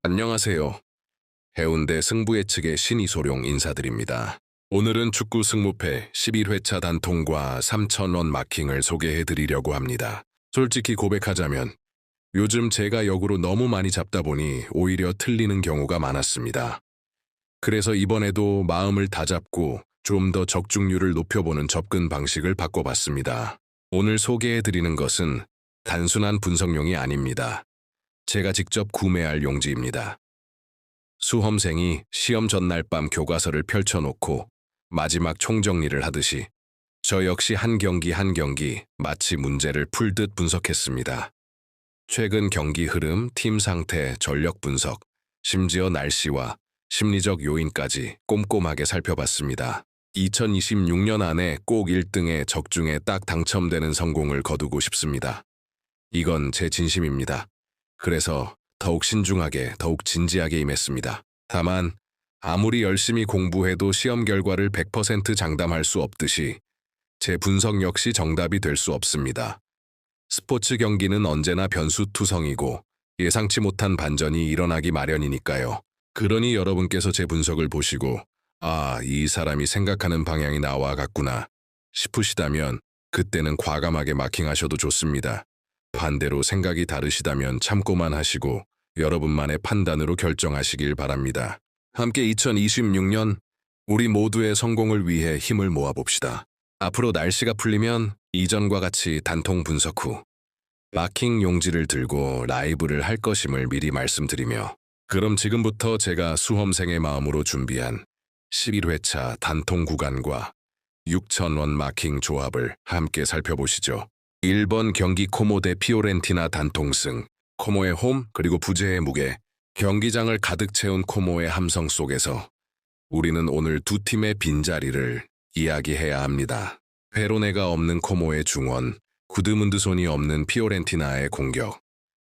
안녕하세요. 해운대 승부 예측의 신이소룡 인사드립니다. 오늘은 축구 승무패 11회차 단통과 3,000원 마킹을 소개해 드리려고 합니다. 솔직히 고백하자면 요즘 제가 역으로 너무 많이 잡다 보니 오히려 틀리는 경우가 많았습니다. 그래서 이번에도 마음을 다잡고 좀 더 적중률을 높여보는 접근 방식을 바꿔봤습니다. 오늘 소개해 드리는 것은 단순한 분석용이 아닙니다. 제가 직접 구매할 용지입니다. 수험생이 시험 전날 밤 교과서를 펼쳐놓고 마지막 총정리를 하듯이 저 역시 한 경기 한 경기 마치 문제를 풀듯 분석했습니다. 최근 경기 흐름, 팀 상태, 전력 분석, 심지어 날씨와 심리적 요인까지 꼼꼼하게 살펴봤습니다. 2026년 안에 꼭 1등에 적중에 딱 당첨되는 성공을 거두고 싶습니다. 이건 제 진심입니다. 그래서 더욱 신중하게, 더욱 진지하게 임했습니다. 다만 아무리 열심히 공부해도 시험 결과를 100% 장담할 수 없듯이 제 분석 역시 정답이 될 수 없습니다. 스포츠 경기는 언제나 변수투성이고 예상치 못한 반전이 일어나기 마련이니까요. 그러니 여러분께서 제 분석을 보시고 이 사람이 생각하는 방향이 나와 같구나 싶으시다면 그때는 과감하게 마킹하셔도 좋습니다. 반대로 생각이 다르시다면 참고만 하시고 여러분만의 판단으로 결정하시길 바랍니다. 함께 2026년 우리 모두의 성공을 위해 힘을 모아봅시다. 앞으로 날씨가 풀리면 이전과 같이 단통 분석 후 마킹 용지를 들고 라이브를 할 것임을 미리 말씀드리며 그럼 지금부터 제가 수험생의 마음으로 준비한 11회차 단통 구간과 6,000원 마킹 조합을 함께 살펴보시죠. 1번 경기 코모 대 피오렌티나 단통승. 코모의 홈 그리고 부재의 무게. 경기장을 가득 채운 코모의 함성 속에서 우리는 오늘 두 팀의 빈자리를 이야기해야 합니다. 베로네가 없는 코모의 중원, 구드문드손이 없는 피오렌티나의 공격.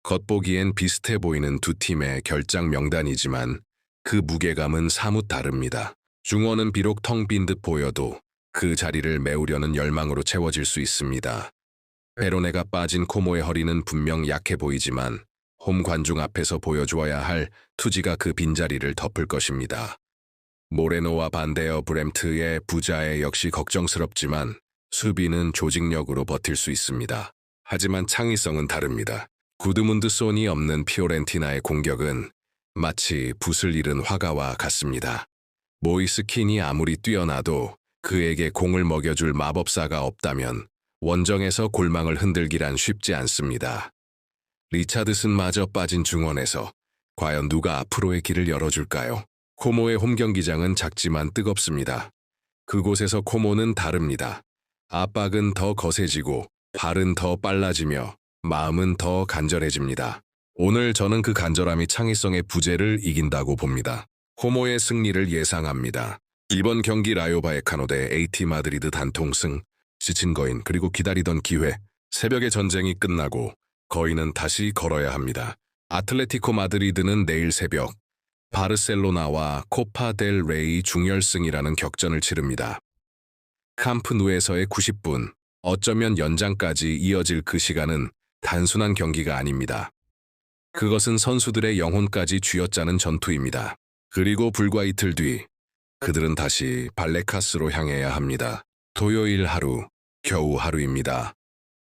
겉보기엔 비슷해 보이는 두 팀의 결장 명단이지만 그 무게감은 사뭇 다릅니다. 중원은 비록 텅 빈 듯 보여도 그 자리를 메우려는 열망으로 채워질 수 있습니다. 베로네가 빠진 코모의 허리는 분명 약해 보이지만 홈 관중 앞에서 보여주어야 할 투지가 그 빈자리를 덮을 것입니다. 모레노와 반데어 브렘트의 부자에 역시 걱정스럽지만 수비는 조직력으로 버틸 수 있습니다. 하지만 창의성은 다릅니다. 구드문드손이 없는 피오렌티나의 공격은 마치 붓을 잃은 화가와 같습니다. 모이스킨이 아무리 뛰어나도 그에게 공을 먹여줄 마법사가 없다면 원정에서 골망을 흔들기란 쉽지 않습니다. 리차드슨마저 빠진 중원에서 과연 누가 앞으로의 길을 열어줄까요? 코모의 홈경기장은 작지만 뜨겁습니다. 그곳에서 코모는 다릅니다. 압박은 더 거세지고 발은 더 빨라지며 마음은 더 간절해집니다. 오늘 저는 그 간절함이 창의성의 부재를 이긴다고 봅니다. 코모의 승리를 예상합니다. 이번 경기 라요 바에카노 대 AT 마드리드 단통승. 지친 거인 그리고 기다리던 기회. 새벽의 전쟁이 끝나고 거인은 다시 걸어야 합니다. 아틀레티코 마드리드는 내일 새벽 바르셀로나와 코파 델 레이 중결승이라는 격전을 치릅니다. 캠프 누에서의 90분, 어쩌면 연장까지 이어질 그 시간은 단순한 경기가 아닙니다. 그것은 선수들의 영혼까지 쥐어짜는 전투입니다. 그리고 불과 이틀 뒤 그들은 다시 발레카스로 향해야 합니다. 토요일 하루, 겨우 하루입니다.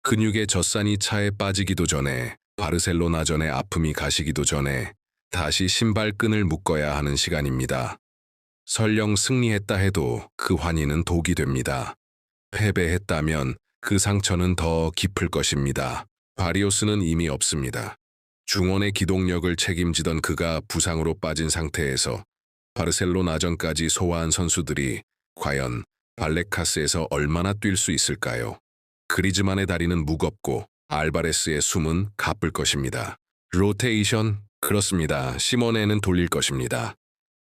근육의 젖산이 차에 빠지기도 전에 바르셀로나전의 아픔이 가시기도 전에 다시 신발끈을 묶어야 하는 시간입니다. 설령 승리했다 해도 그 환희는 독이 됩니다. 패배했다면 그 상처는 더 깊을 것입니다. 바리오스는 이미 없습니다. 중원의 기동력을 책임지던 그가 부상으로 빠진 상태에서 바르셀로나전까지 소화한 선수들이 과연 발레카스에서 얼마나 뛸 수 있을까요? 그리즈만의 다리는 무겁고 알바레스의 숨은 가쁠 것입니다. 로테이션? 그렇습니다. 시모네는 돌릴 것입니다.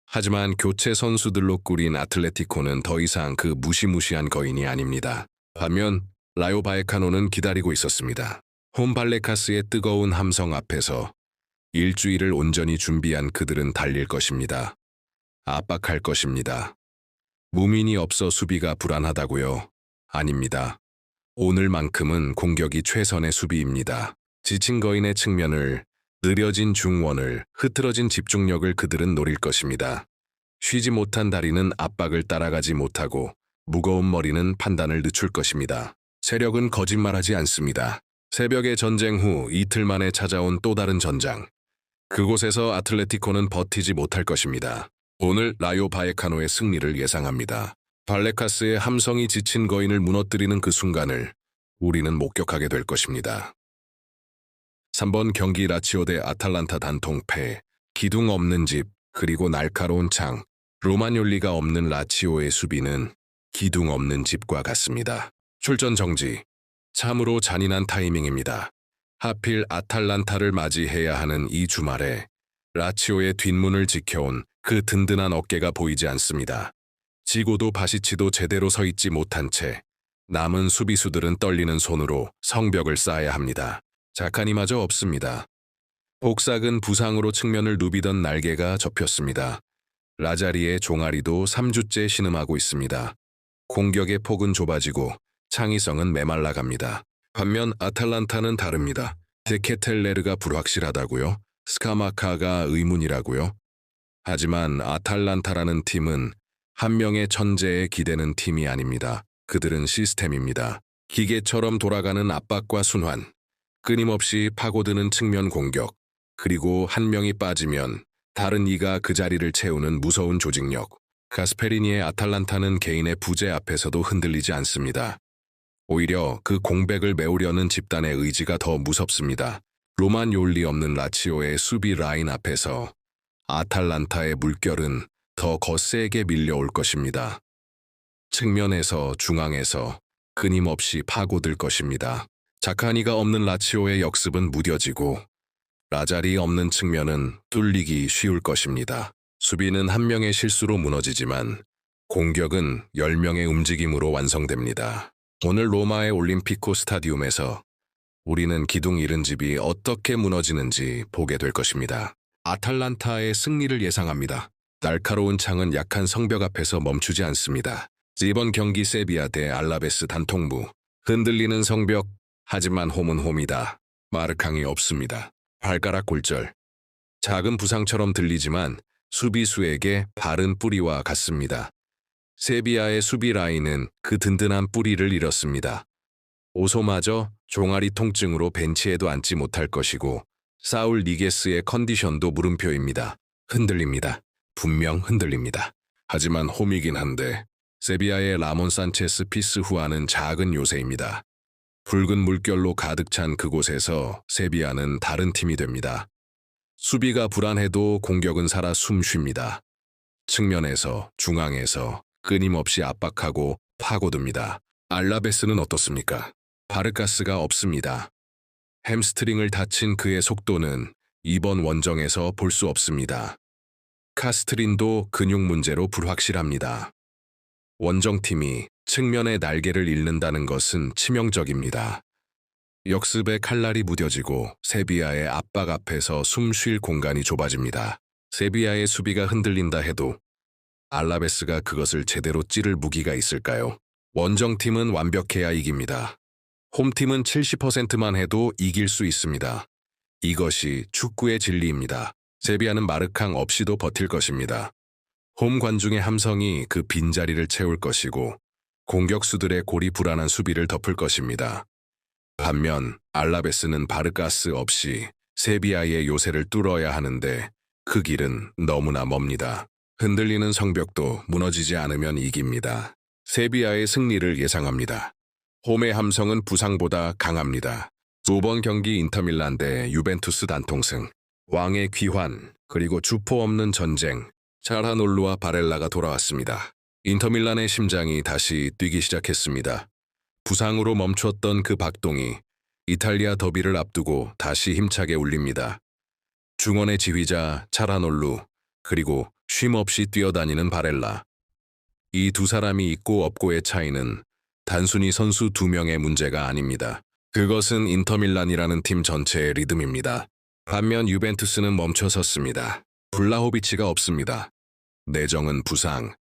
하지만 교체 선수들로 꾸린 아틀레티코는 더 이상 그 무시무시한 거인이 아닙니다. 반면 라요 바에카노는 기다리고 있었습니다. 홈 발레카스의 뜨거운 함성 앞에서 일주일을 온전히 준비한 그들은 달릴 것입니다. 압박할 것입니다. 무민이 없어 수비가 불안하다고요? 아닙니다. 오늘만큼은 공격이 최선의 수비입니다. 지친 거인의 측면을 느려진 중원을, 흐트러진 집중력을 그들은 노릴 것입니다. 쉬지 못한 다리는 압박을 따라가지 못하고 무거운 머리는 판단을 늦출 것입니다. 세력은 거짓말하지 않습니다. 새벽의 전쟁 후 이틀 만에 찾아온 또 다른 전장. 그곳에서 아틀레티코는 버티지 못할 것입니다. 오늘 라요 바에카노의 승리를 예상합니다. 발레카스의 함성이 지친 거인을 무너뜨리는 그 순간을 우리는 목격하게 될 것입니다. 3번 경기 라치오 대 아탈란타 단통패, 기둥 없는 집, 그리고 날카로운 창. 로마뇰리가 없는 라치오의 수비는 기둥 없는 집과 같습니다. 출전 정지. 참으로 잔인한 타이밍입니다. 하필 아탈란타를 맞이해야 하는 이 주말에 라치오의 뒷문을 지켜온 그 든든한 어깨가 보이지 않습니다. 지고도 바시치도 제대로 서 있지 못한 채 남은 수비수들은 떨리는 손으로 성벽을 쌓아야 합니다. 자카니마저 없습니다. 복삭은 부상으로 측면을 누비던 날개가 접혔습니다. 라자리의 종아리도 3주째 신음하고 있습니다. 공격의 폭은 좁아지고 창의성은 메말라갑니다. 반면 아탈란타는 다릅니다. 데케텔레르가 불확실하다고요? 스카마카가 의문이라고요? 하지만 아탈란타라는 팀은 한 명의 천재에 기대는 팀이 아닙니다. 그들은 시스템입니다. 기계처럼 돌아가는 압박과 순환, 끊임없이 파고드는 측면 공격, 그리고 한 명이 빠지면 다른 이가 그 자리를 채우는 무서운 조직력. 가스페리니의 아탈란타는 개인의 부재 앞에서도 흔들리지 않습니다. 오히려 그 공백을 메우려는 집단의 의지가 더 무섭습니다. 로마뇰리 없는 라치오의 수비 라인 앞에서 아탈란타의 물결은 더 거세게 밀려올 것입니다. 측면에서 중앙에서 끊임없이 파고들 것입니다. 자카니가 없는 라치오의 역습은 무뎌지고 라자리 없는 측면은 뚫리기 쉬울 것입니다. 수비는 한 명의 실수로 무너지지만 공격은 10명의 움직임으로 완성됩니다. 오늘 로마의 올림피코 스타디움에서 우리는 기둥 잃은 집이 어떻게 무너지는지 보게 될 것입니다. 아탈란타의 승리를 예상합니다. 날카로운 창은 약한 성벽 앞에서 멈추지 않습니다. 이번 경기 세비야 대 알라베스 단통무. 흔들리는 성벽, 하지만 홈은 홈이다. 마르캉이 없습니다. 발가락 골절. 작은 부상처럼 들리지만 수비수에게 바른 뿌리와 같습니다. 세비야의 수비 라인은 그 든든한 뿌리를 잃었습니다. 오소마저 종아리 통증으로 벤치에도 앉지 못할 것이고 사울 니게스의 컨디션도 물음표입니다. 흔들립니다. 분명 흔들립니다. 하지만 홈이긴 한데 세비야의 라몬 산체스 피스후아는 작은 요새입니다. 붉은 물결로 가득 찬 그곳에서 세비야는 다른 팀이 됩니다. 수비가 불안해도 공격은 살아 숨쉽니다. 측면에서, 중앙에서 끊임없이 압박하고 파고듭니다. 알라베스는 어떻습니까? 바르카스가 없습니다. 햄스트링을 다친 그의 속도는 이번 원정에서 볼 수 없습니다. 카스트린도 근육 문제로 불확실합니다. 원정팀이 측면의 날개를 잃는다는 것은 치명적입니다. 역습의 칼날이 무뎌지고 세비야의 압박 앞에서 숨 쉴 공간이 좁아집니다. 세비야의 수비가 흔들린다 해도 알라베스가 그것을 제대로 찌를 무기가 있을까요? 원정팀은 완벽해야 이깁니다. 홈팀은 70%만 해도 이길 수 있습니다. 이것이 축구의 진리입니다. 세비야는 마르캉 없이도 버틸 것입니다. 홈 관중의 함성이 그 빈자리를 채울 것이고 공격수들의 골이 불안한 수비를 덮을 것입니다. 반면 알라베스는 바르카스 없이 세비야의 요새를 뚫어야 하는데 그 길은 너무나 멉니다. 흔들리는 성벽도 무너지지 않으면 이깁니다. 세비야의 승리를 예상합니다. 홈의 함성은 부상보다 강합니다. 2번 경기 인터밀란 대 유벤투스 단통승. 왕의 귀환, 그리고 주포 없는 전쟁. 차라놀루와 바렐라가 돌아왔습니다. 인터밀란의 심장이 다시 뛰기 시작했습니다. 부상으로 멈췄던 그 박동이 이탈리아 더비를 앞두고 다시 힘차게 울립니다. 중원의 지휘자 차라놀루, 그리고 쉼없이 뛰어다니는 바렐라. 이 두 사람이 있고 없고의 차이는 단순히 선수 2명의 문제가 아닙니다. 그것은 인터밀란이라는 팀 전체의 리듬입니다. 반면 유벤투스는 멈춰섰습니다. 블라호비치가 없습니다. 내정은 부상.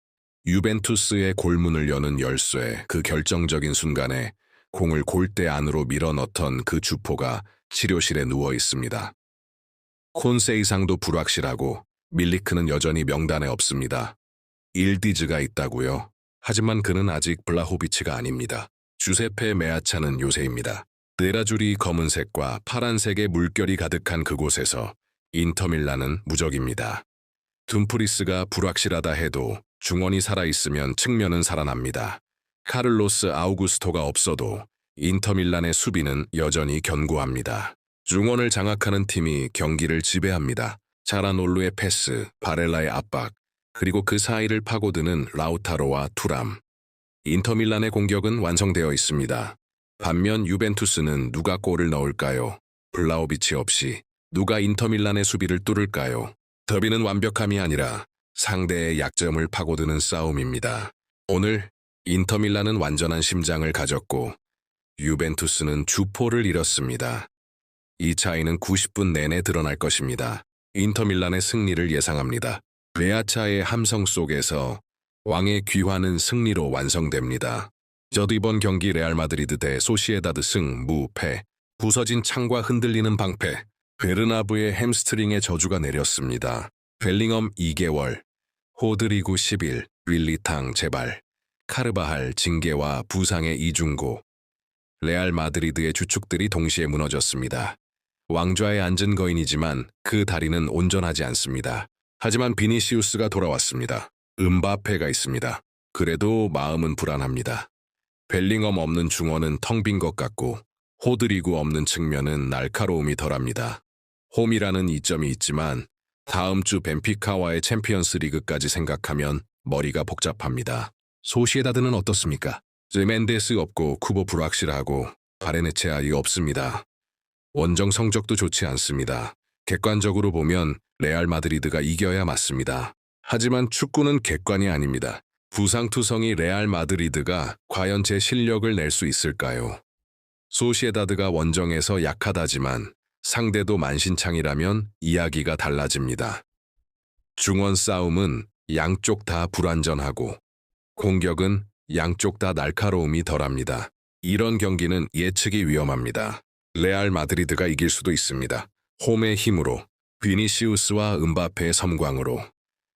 유벤투스의 골문을 여는 열쇠, 그 결정적인 순간에 공을 골대 안으로 밀어넣던 그 주포가 치료실에 누워 있습니다. 콘세이상도 불확실하고 밀리크는 여전히 명단에 없습니다. 일디즈가 있다고요? 하지만 그는 아직 블라호비치가 아닙니다. 주세페 메아차는 요새입니다. 네라줄이 검은색과 파란색의 물결이 가득한 그곳에서 인터밀란은 무적입니다. 둠프리스가 불확실하다 해도 중원이 살아있으면 측면은 살아납니다. 카를로스 아우구스토가 없어도 인터밀란의 수비는 여전히 견고합니다. 중원을 장악하는 팀이 경기를 지배합니다. 자라놀루의 패스, 바렐라의 압박, 그리고 그 사이를 파고드는 라우타로와 투람. 인터밀란의 공격은 완성되어 있습니다. 반면 유벤투스는 누가 골을 넣을까요? 블라호비치 없이 누가 인터밀란의 수비를 뚫을까요? 더비는 완벽함이 아니라 상대의 약점을 파고드는 싸움입니다. 오늘 인터밀란은 완전한 심장을 가졌고 유벤투스는 주포를 잃었습니다. 이 차이는 90분 내내 드러날 것입니다. 인터밀란의 승리를 예상합니다. 메아차의 함성 속에서 왕의 귀환은 승리로 완성됩니다. 저도 이번 경기 레알 마드리드 대 소시에다드 무패, 부서진 창과 흔들리는 방패, 베르나브의 햄스트링의 저주가 내렸습니다. 벨링엄 2개월, 호드리구 10일, 윌리탕 재발, 카르바할 징계와 부상의 이중고, 레알 마드리드의 주축들이 동시에 무너졌습니다. 왕좌에 앉은 거인이지만 그 다리는 온전하지 않습니다. 하지만 비니시우스가 돌아왔습니다. 음바페가 있습니다. 그래도 마음은 불안합니다. 벨링엄 없는 중원은 텅 빈 것 같고 호드리구 없는 측면은 날카로움이 덜합니다. 홈이라는 이점이 있지만 다음 주 벤피카와의 챔피언스 리그까지 생각하면 머리가 복잡합니다. 소시에다드는 어떻습니까? 르멘데스 없고 쿠보 불확실하고 바레네체아이 없습니다. 원정 성적도 좋지 않습니다. 객관적으로 보면 레알 마드리드가 이겨야 맞습니다. 하지만 축구는 객관이 아닙니다. 부상투성이 레알 마드리드가 과연 제 실력을 낼 수 있을까요? 소시에다드가 원정에서 약하다지만 상대도 만신창이라면 이야기가 달라집니다. 중원 싸움은 양쪽 다 불완전하고 공격은 양쪽 다 날카로움이 덜합니다. 이런 경기는 예측이 위험합니다. 레알 마드리드가 이길 수도 있습니다. 홈의 힘으로, 비니시우스와 음바페의 섬광으로.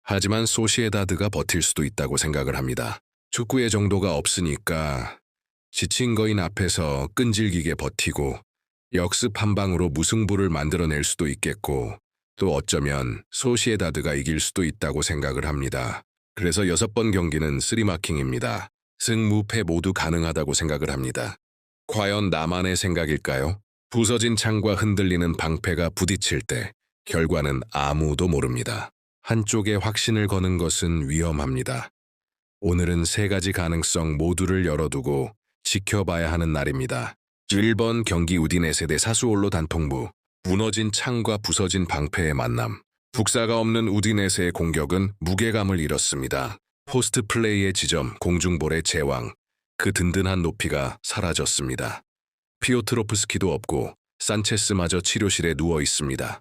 하지만 소시에다드가 버틸 수도 있다고 생각을 합니다. 축구의 정도가 없으니까 지친 거인 앞에서 끈질기게 버티고 역습 한 방으로 무승부를 만들어낼 수도 있겠고 또 어쩌면 소시에다드가 이길 수도 있다고 생각을 합니다. 그래서 6번 경기는 쓰리마킹입니다. 승무패 모두 가능하다고 생각을 합니다. 과연 나만의 생각일까요? 부서진 창과 흔들리는 방패가 부딪힐 때 결과는 아무도 모릅니다. 한쪽에 확신을 거는 것은 위험합니다. 오늘은 3가지 가능성 모두를 열어두고 지켜봐야 하는 날입니다. 1번 경기 우디네세 대 사수올로 단통부, 무너진 창과 부서진 방패의 만남. 북사가 없는 우디네세의 공격은 무게감을 잃었습니다. 포스트 플레이의 지점, 공중볼의 제왕, 그 든든한 높이가 사라졌습니다. 피오트로프스키도 없고 산체스마저 치료실에 누워 있습니다.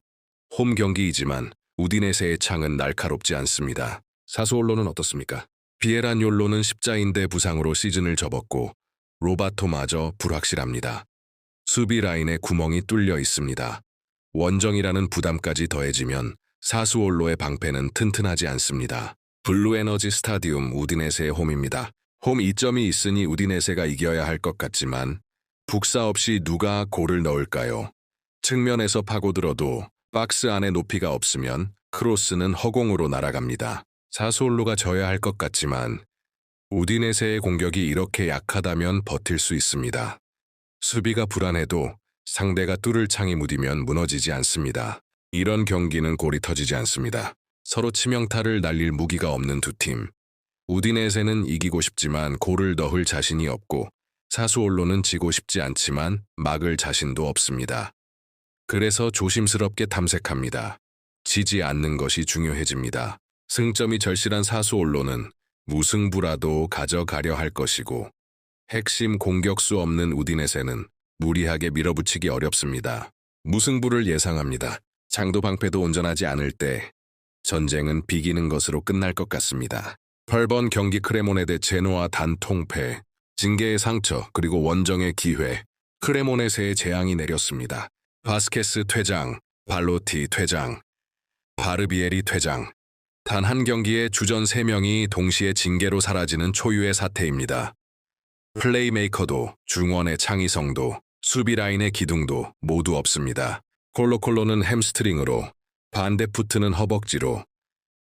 홈 경기이지만 우디네세의 창은 날카롭지 않습니다. 사수올로는 어떻습니까? 비에라뇰로는 십자인대 부상으로 시즌을 접었고 로바토마저 불확실합니다. 수비 라인에 구멍이 뚫려 있습니다. 원정이라는 부담까지 더해지면 사수올로의 방패는 튼튼하지 않습니다. 블루에너지 스타디움 우디네세의 홈입니다. 홈 이점이 있으니 우디네세가 이겨야 할 것 같지만 북사 없이 누가 골을 넣을까요? 측면에서 파고들어도 박스 안에 높이가 없으면 크로스는 허공으로 날아갑니다. 사수올로가 져야 할 것 같지만 우디네세의 공격이 이렇게 약하다면 버틸 수 있습니다. 수비가 불안해도 상대가 뚫을 창이 무디면 무너지지 않습니다. 이런 경기는 골이 터지지 않습니다. 서로 치명타를 날릴 무기가 없는 두 팀. 우디네세는 이기고 싶지만 골을 넣을 자신이 없고 사수올로는 지고 싶지 않지만 막을 자신도 없습니다. 그래서 조심스럽게 탐색합니다. 지지 않는 것이 중요해집니다. 승점이 절실한 사수올로는 무승부라도 가져가려 할 것이고 핵심 공격수 없는 우디네세는 무리하게 밀어붙이기 어렵습니다. 무승부를 예상합니다. 창도 방패도 온전하지 않을 때 전쟁은 비기는 것으로 끝날 것 같습니다. 8번 경기 크레모네 대 제노아 단통패, 징계의 상처 그리고 원정의 기회, 크레모네세의 재앙이 내렸습니다. 바스케스 퇴장, 발로티 퇴장, 바르비에리 퇴장. 단 한 경기에 주전 3명이 동시에 징계로 사라지는 초유의 사태입니다. 플레이메이커도, 중원의 창의성도, 수비 라인의 기둥도 모두 없습니다. 콜로콜로는 햄스트링으로, 반데푸트는 허벅지로,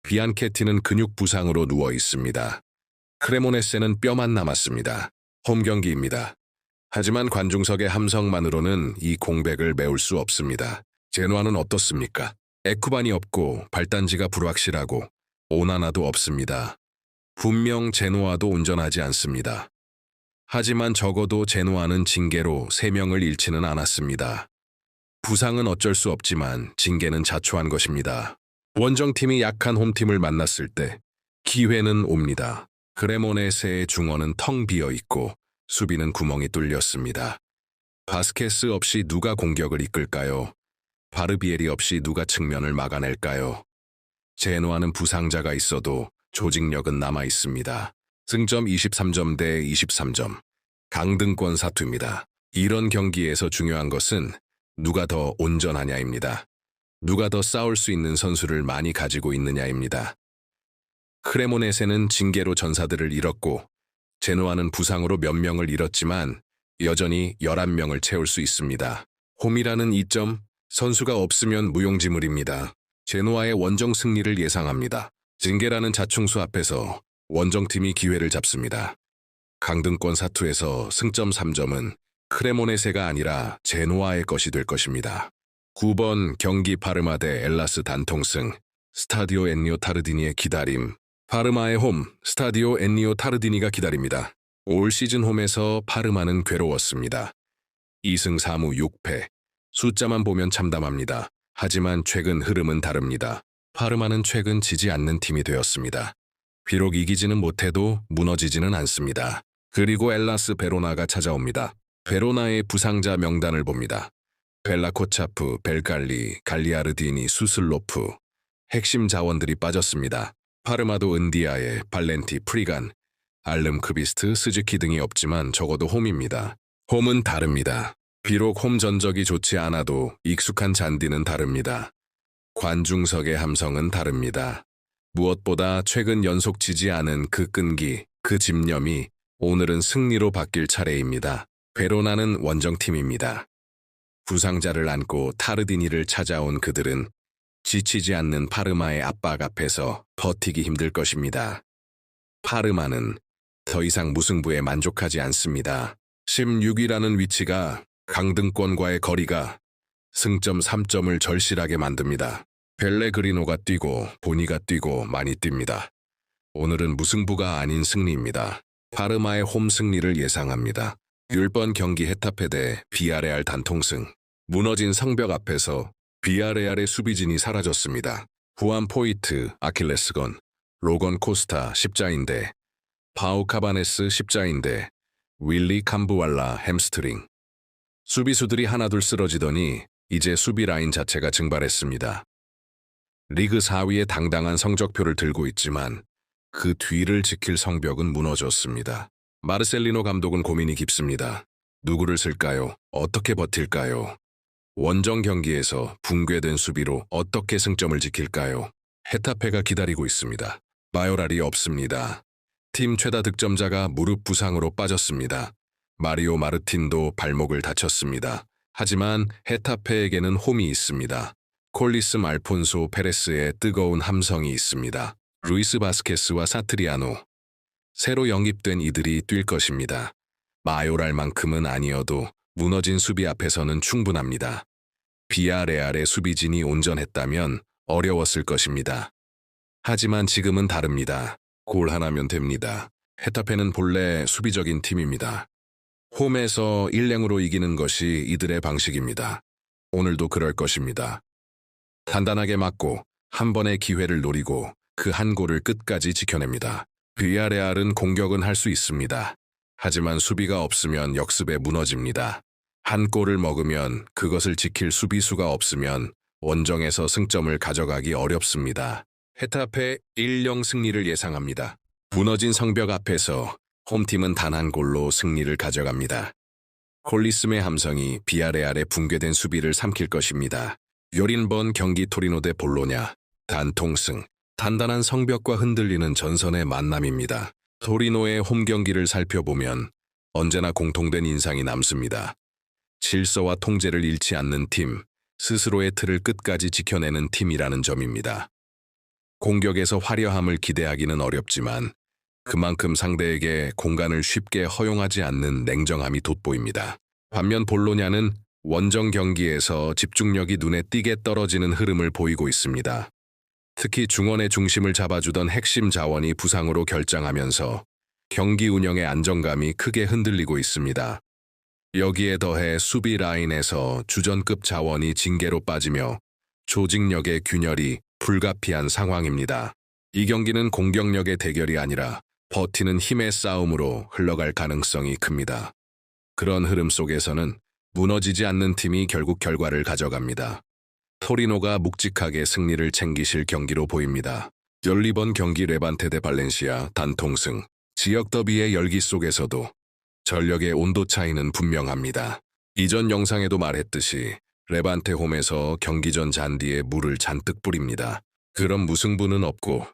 비안케티는 근육 부상으로 누워 있습니다. 크레모네세는 뼈만 남았습니다. 홈 경기입니다. 하지만 관중석의 함성만으로는 이 공백을 메울 수 없습니다. 제노아는 어떻습니까? 에쿠반이 없고 발단지가 불확실하고 오나나도 없습니다. 분명 제노아도 온전하지 않습니다. 하지만 적어도 제노아는 징계로 3명을 잃지는 않았습니다. 부상은 어쩔 수 없지만 징계는 자초한 것입니다. 원정팀이 약한 홈팀을 만났을 때 기회는 옵니다. 크레모네세의 중원은 텅 비어 있고 수비는 구멍이 뚫렸습니다. 바스케스 없이 누가 공격을 이끌까요? 바르비에리 없이 누가 측면을 막아낼까요? 제노아는 부상자가 있어도 조직력은 남아 있습니다. 승점 23점 대 23점. 강등권 사투입니다. 이런 경기에서 중요한 것은 누가 더 온전하냐입니다. 누가 더 싸울 수 있는 선수를 많이 가지고 있느냐입니다. 크레모네세는 징계로 전사들을 잃었고 제노아는 부상으로 몇 명을 잃었지만 여전히 11명을 채울 수 있습니다. 홈이라는 이점, 선수가 없으면 무용지물입니다. 제노아의 원정 승리를 예상합니다. 징계라는 자충수 앞에서 원정팀이 기회를 잡습니다. 강등권 사투에서 승점 3점은 크레모네세가 아니라 제노아의 것이 될 것입니다. 9번 경기 파르마 대 엘라스 단통승, 스타디오 엔니오 타르디니의 기다림. 파르마의 홈, 스타디오 엔니오 타르디니가 기다립니다. 올 시즌 홈에서 파르마는 괴로웠습니다. 2승 4무 6패. 숫자만 보면 참담합니다. 하지만 최근 흐름은 다릅니다. 파르마는 최근 지지 않는 팀이 되었습니다. 비록 이기지는 못해도 무너지지는 않습니다. 그리고 엘라스 베로나가 찾아옵니다. 베로나의 부상자 명단을 봅니다. 벨라코차프, 벨갈리, 갈리아르디니, 수슬로프. 핵심 자원들이 빠졌습니다. 파르마도 은디아에, 발렌티, 프리간, 알름크비스트, 스즈키 등이 없지만 적어도 홈입니다. 홈은 다릅니다. 비록 홈 전적이 좋지 않아도 익숙한 잔디는 다릅니다. 관중석의 함성은 다릅니다. 무엇보다 최근 연속 지지 않은 그 끈기, 그 집념이 오늘은 승리로 바뀔 차례입니다. 베로나는 원정팀입니다. 부상자를 안고 타르디니를 찾아온 그들은 지치지 않는 파르마의 압박 앞에서 버티기 힘들 것입니다. 파르마는 더 이상 무승부에 만족하지 않습니다. 16위라는 위치가 강등권과의 거리가 승점 3점을 절실하게 만듭니다. 벨레그리노가 뛰고 보니가 뛰고 많이 뜁니다. 오늘은 무승부가 아닌 승리입니다. 파르마의 홈 승리를 예상합니다. 10번 경기 헤타페 대 비아레알 단통승. 무너진 성벽 앞에서 비아레알의 수비진이 사라졌습니다. 후안 포이트, 아킬레스건, 로건 코스타 십자인대, 파우 카바네스 십자인대, 윌리 캄부왈라 햄스트링. 수비수들이 하나둘 쓰러지더니 이제 수비 라인 자체가 증발했습니다. 리그 4위의 당당한 성적표를 들고 있지만 그 뒤를 지킬 성벽은 무너졌습니다. 마르셀리노 감독은 고민이 깊습니다. 누구를 쓸까요? 어떻게 버틸까요? 원정 경기에서 붕괴된 수비로 어떻게 승점을 지킬까요? 헤타페가 기다리고 있습니다. 마요랄이 없습니다. 팀 최다 득점자가 무릎 부상으로 빠졌습니다. 마리오 마르틴도 발목을 다쳤습니다. 하지만 헤타페에게는 홈이 있습니다. 콜리스 알폰소 페레스의 뜨거운 함성이 있습니다. 루이스 바스케스와 사트리아노. 새로 영입된 이들이 뛸 것입니다. 마요랄만큼은 아니어도 무너진 수비 앞에서는 충분합니다. 비아레알의 수비진이 온전했다면 어려웠을 것입니다. 하지만 지금은 다릅니다. 골 하나면 됩니다. 헤타페는 본래 수비적인 팀입니다. 홈에서 1-0으로 이기는 것이 이들의 방식입니다. 오늘도 그럴 것입니다. 단단하게 맞고 한 번의 기회를 노리고 그 한 골을 끝까지 지켜냅니다. 비아레알은 공격은 할 수 있습니다. 하지만 수비가 없으면 역습에 무너집니다. 한 골을 먹으면 그것을 지킬 수비수가 없으면 원정에서 승점을 가져가기 어렵습니다. 헤타페 1-0 승리를 예상합니다. 무너진 성벽 앞에서 홈팀은 단 한 골로 승리를 가져갑니다. 콜리스의 함성이 비아레알의 붕괴된 수비를 삼킬 것입니다. 11번 경기 토리노 대 볼로냐. 단통승. 단단한 성벽과 흔들리는 전선의 만남입니다. 토리노의 홈 경기를 살펴보면 언제나 공통된 인상이 남습니다. 질서와 통제를 잃지 않는 팀, 스스로의 틀을 끝까지 지켜내는 팀이라는 점입니다. 공격에서 화려함을 기대하기는 어렵지만 그만큼 상대에게 공간을 쉽게 허용하지 않는 냉정함이 돋보입니다. 반면 볼로냐는 원정 경기에서 집중력이 눈에 띄게 떨어지는 흐름을 보이고 있습니다. 특히 중원의 중심을 잡아주던 핵심 자원이 부상으로 결장하면서 경기 운영의 안정감이 크게 흔들리고 있습니다. 여기에 더해 수비 라인에서 주전급 자원이 징계로 빠지며 조직력의 균열이 불가피한 상황입니다. 이 경기는 공격력의 대결이 아니라 버티는 힘의 싸움으로 흘러갈 가능성이 큽니다. 그런 흐름 속에서는 무너지지 않는 팀이 결국 결과를 가져갑니다. 토리노가 묵직하게 승리를 챙기실 경기로 보입니다. 12번 경기 레반테 대 발렌시아 단통승. 지역 더비의 열기 속에서도 전력의 온도 차이는 분명합니다. 이전 영상에도 말했듯이 레반테 홈에서 경기 전 잔디에 물을 잔뜩 뿌립니다. 그런 무승부는 없고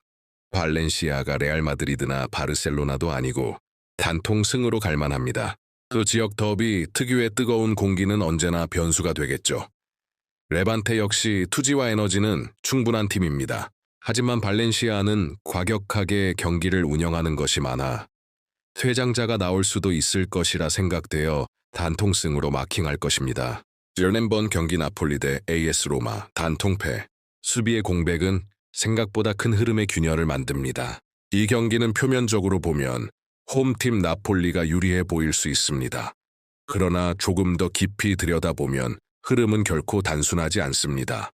발렌시아가 레알 마드리드나 바르셀로나도 아니고 단통승으로 갈만합니다. 또 지역 더비 특유의 뜨거운 공기는 언제나 변수가 되겠죠. 레반테 역시 투지와 에너지는 충분한 팀입니다. 하지만 발렌시아는 과격하게 경기를 운영하는 것이 많아 퇴장자가 나올 수도 있을 것이라 생각되어 단통승으로 마킹할 것입니다. 11번 경기 나폴리 대 AS 로마 단통패. 수비의 공백은 생각보다 큰 흐름의 균열을 만듭니다. 이 경기는 표면적으로 보면 홈팀 나폴리가 유리해 보일 수 있습니다. 그러나 조금 더 깊이 들여다보면 흐름은 결코 단순하지 않습니다.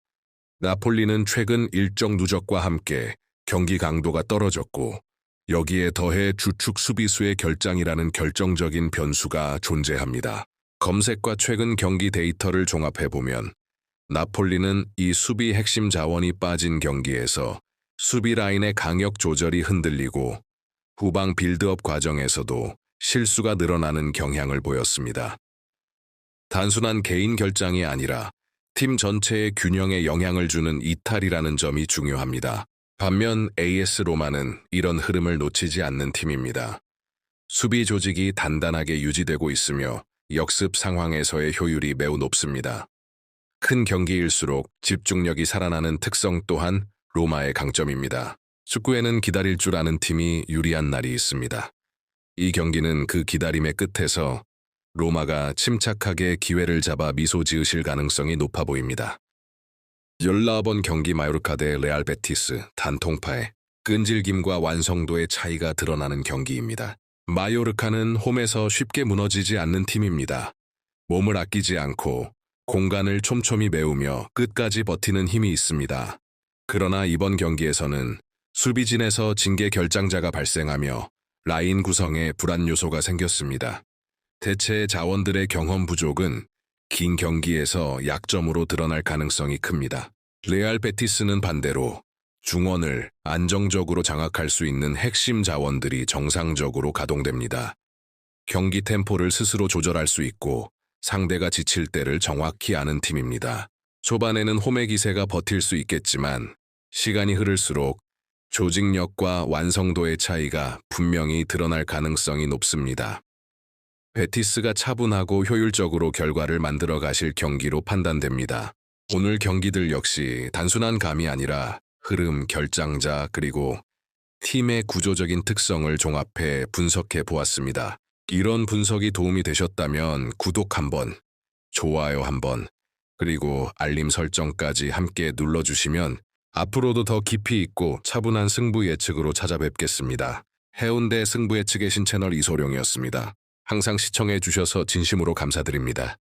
나폴리는 최근 일정 누적과 함께 경기 강도가 떨어졌고 여기에 더해 주축 수비수의 결장이라는 결정적인 변수가 존재합니다. 검색과 최근 경기 데이터를 종합해보면 나폴리는 이 수비 핵심 자원이 빠진 경기에서 수비 라인의 강역 조절이 흔들리고 후방 빌드업 과정에서도 실수가 늘어나는 경향을 보였습니다. 단순한 개인 결장이 아니라 팀 전체의 균형에 영향을 주는 이탈이라는 점이 중요합니다. 반면 AS 로마는 이런 흐름을 놓치지 않는 팀입니다. 수비 조직이 단단하게 유지되고 있으며 역습 상황에서의 효율이 매우 높습니다. 큰 경기일수록 집중력이 살아나는 특성 또한 로마의 강점입니다. 축구에는 기다릴 줄 아는 팀이 유리한 날이 있습니다. 이 경기는 그 기다림의 끝에서 로마가 침착하게 기회를 잡아 미소 지으실 가능성이 높아 보입니다. 19번 경기 마요르카 대 레알 베티스 단통파의 끈질김과 완성도의 차이가 드러나는 경기입니다. 마요르카는 홈에서 쉽게 무너지지 않는 팀입니다. 몸을 아끼지 않고 공간을 촘촘히 메우며 끝까지 버티는 힘이 있습니다. 그러나 이번 경기에서는 수비진에서 징계 결장자가 발생하며 라인 구성에 불안 요소가 생겼습니다. 대체 자원들의 경험 부족은 긴 경기에서 약점으로 드러날 가능성이 큽니다. 레알 베티스는 반대로 중원을 안정적으로 장악할 수 있는 핵심 자원들이 정상적으로 가동됩니다. 경기 템포를 스스로 조절할 수 있고 상대가 지칠 때를 정확히 아는 팀입니다. 초반에는 홈의 기세가 버틸 수 있겠지만 시간이 흐를수록 조직력과 완성도의 차이가 분명히 드러날 가능성이 높습니다. 베티스가 차분하고 효율적으로 결과를 만들어 가실 경기로 판단됩니다. 오늘 경기들 역시 단순한 감이 아니라 흐름, 결장자, 그리고 팀의 구조적인 특성을 종합해 분석해 보았습니다. 이런 분석이 도움이 되셨다면 구독 한번, 좋아요 한번, 그리고 알림 설정까지 함께 눌러주시면 앞으로도 더 깊이 있고 차분한 승부 예측으로 찾아뵙겠습니다. 해운대 승부 예측의 신채널 이소룡이었습니다. 항상 시청해 주셔서 진심으로 감사드립니다.